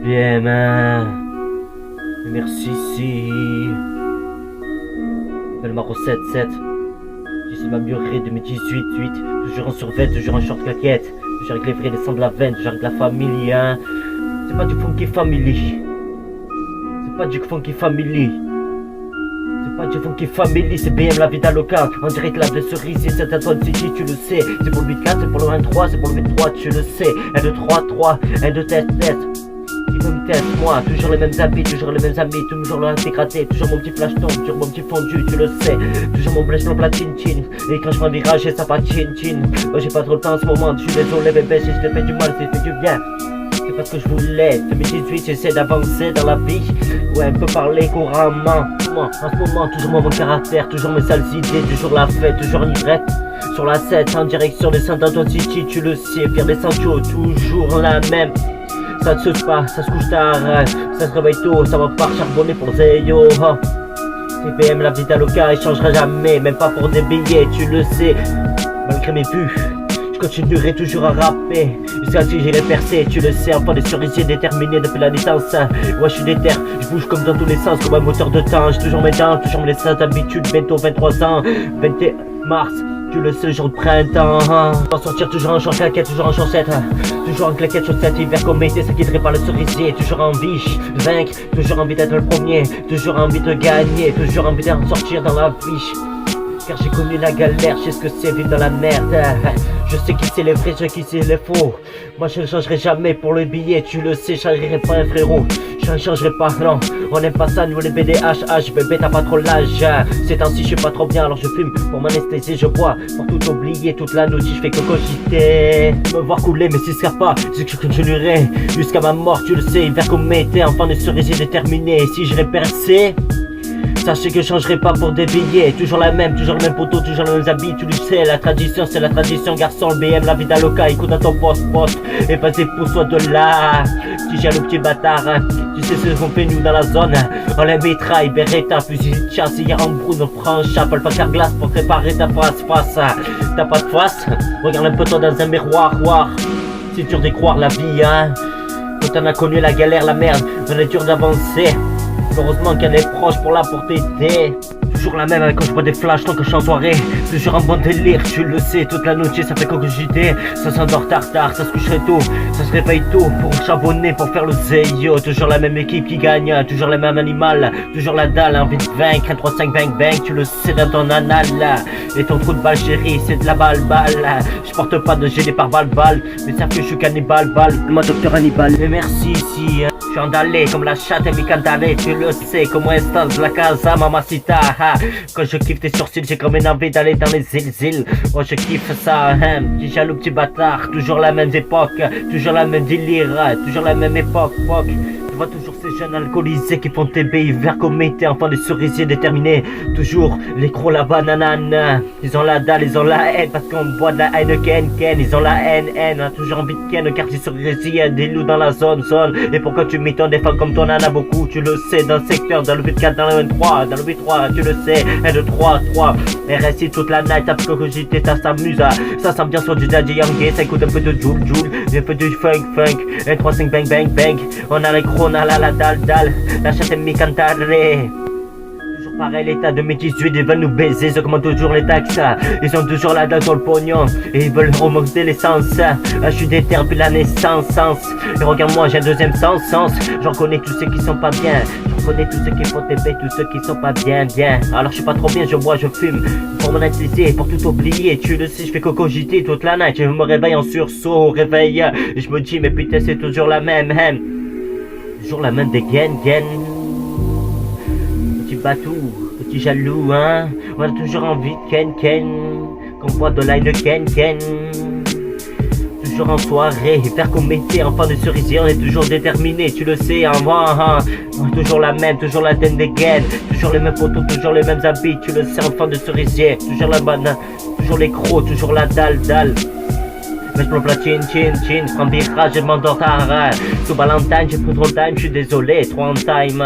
bien, merci si. Belle Maro 7-7. J'ai m'améliorer de mes 18-8. Toujours en survêt, toujours en short claquette. Toujours avec les vrais descends de la veine, toujours avec la famille, hein. C'est pas du funky family. C'est pas du funky family. C'est pas du funky family, c'est BM la vida locale. En direct là de cerisier, c'est à toi de City, tu le sais. C'est pour le 8-4, c'est pour le 1-3, c'est pour le 8-3, tu le sais. 1-2-3-3, 1-2-test-test. Qui veut me tester, moi, toujours les mêmes habits, toujours les mêmes amis, toujours l'intégraté, toujours mon petit flash tombe, toujours mon petit fondu, tu le sais, toujours mon blèche platine chin, et quand je prends un virage, ça va chin chin. Moi j'ai pas trop le temps en ce moment, je suis désolé bébé, si je te fais du mal, si je te fais du bien. C'est pas ce que je voulais, 2018 j'essaie d'avancer dans la vie. Ouais, un peu parler couramment. Moi, en ce moment, toujours mon caractère, toujours mes sales idées, toujours la fête, toujours en ivrette. Sur la 7, en direction des Saint-Antoine City, tu le sais, Pierre des Sancho, toujours la même. Ça ne se passe, ça se couche tard, ça se réveille tôt, ça va pas charbonner pour Zeyo. TPM, la vida locale, il changera jamais, même pas pour des billets, tu le sais. Malgré mes buts, je continuerai toujours à rapper, jusqu'à ce que j'irai percer, tu le sais. Enfant des cerisiers déterminés depuis la naissance. Ouais, je suis déter, je bouge comme dans tous les sens, comme un moteur de temps. J'ai toujours mes dents, toujours mes saintes habitudes, bientôt 23 ans, 21 mars. Tu le sais, jour de printemps. On va sortir toujours en short claquette, toujours en chaussette. Toujours en claquette, chaussette, hiver comme été, ça quitterait pas le cerisier. Toujours envie de vaincre, toujours envie d'être le premier. Toujours envie de gagner, toujours envie d'en sortir dans la vie. Car j'ai connu la galère, je sais ce que c'est vivre dans la merde. Je sais qui c'est les vrais, je sais qui c'est les faux. Moi je ne changerai jamais pour le billet, tu le sais, je changerai pas un frérot. Je ne changerai pas, non, on n'aime pas ça, nous les BDHH, bébé t'as pas trop l'âge. Ces temps-ci je suis pas trop bien, alors je fume pour m'anesthésier, je bois pour tout oublier, toute la nuit je fais que cogiter. Me voir couler, mais si ce sera pas, c'est que je continuerai jusqu'à ma mort, tu le sais, hiver comme été, enfant de cerisier déterminé. Si je percé, sachez que je changerai pas pour des billets. Toujours la même, toujours le même poteau, toujours les mêmes habits. Tu le sais, la tradition c'est la tradition. Garçon, le BM, la vida loca, écoute dans ton poste. Et vas-y pousse-toi de là. Si j'ai le petit bâtard, tu sais ce qu'on fait nous dans la zone. On les mitraille, Beretta, fusil de chasse. Hier en brou, nos franches, Alpha Carglass pour préparer ta face. T'as pas de face, regarde un peu toi dans un miroir. C'est dur d'y croire la vie, hein. Quand on a connu la galère, la merde, on est dur d'avancer. Heureusement qu'il y a des proches pour là pour t'aider. Toujours la même quand je vois des flashs tant que je suis en soirée. Toujours en bon délire, tu le sais, toute la nuit ça fait cogiter. Ça s'endort tard, ça se coucherait tôt, ça se réveille tôt pour charbonner, pour faire le zeyo. Toujours la même équipe qui gagne, toujours le même animal. Toujours la dalle, envie de vaincre, 1-3-5 bang, tu le sais dans ton anal. Et ton trou de balle chérie, c'est de la balle. Je porte pas de gêné par balle, mais savent que je suis cannibale, moi docteur Hannibal. Mais merci ici, je suis endallé comme la chatte et mi cantare, tu le sais, comme instance de la casa, mamacita. Quand je kiffe tes sourcils, j'ai comme une envie d'aller dans les îles. Oh je kiffe ça, petit jaloux petit bâtard. Toujours la même époque, toujours la même délire, toujours la même époque. Tu vois toujours ces jeunes alcoolisés qui font TB hiver comme été, enfants des cerisiers déterminés. Toujours les crocs la banane. Ils ont la dalle, ils ont la haine parce qu'on boit de la Heineken. Ils ont la haine, toujours envie de ken, quartier cerisier, des loups dans la zone. Et pourquoi tu m'étonnes des femmes comme toi, n'en a beaucoup, tu le sais, dans le secteur, dans le 8-4, dans le 23, dans le 8-3, tu le sais, 1-2-3-3. RSI toute la night, t'as que cogité, ça s'amuse, ça sent bien sur du Daddy Yankee, ça écoute un peu de Joule, un peu de funk, 1-3-5 bang. On a les crocs, on a la dalle, la chatte mi cantare. Toujours pareil, l'état 2018, ils veulent nous baiser, ils augmentent toujours les taxes. Ils ont toujours la dalle sur le pognon, et ils veulent remonter l'essence. Je suis déter depuis la naissance. Et regarde-moi, j'ai un deuxième sens. J'en connais tous ceux qui sont pas bien. J'en connais tous ceux qui font TP, tous ceux qui sont pas bien. Alors je suis pas trop bien, je bois, je fume. Pour m'anesthésier, pour tout oublier. Tu le sais, je fais que cogiter toute la night. Je me réveille en sursaut, au réveil. Et je me dis, mais putain, c'est toujours la même. Toujours la même des gain. Petit batou, petit jaloux, hein. On a toujours envie de ken. Qu'on boit de l'Heineken. Toujours en soirée, faire comme été, enfant de cerisier, on est toujours déterminé, tu le sais, toujours la même, toujours la tête des gaines, toujours les mêmes photos, toujours les mêmes habits, tu le sais, enfant de cerisier, toujours la banane, toujours les crocs, toujours la dalle. Mais je me chin, je prends virage, je m'endors tard. Sous Valentine, j'ai pris trop de time, je suis désolé, trop en time.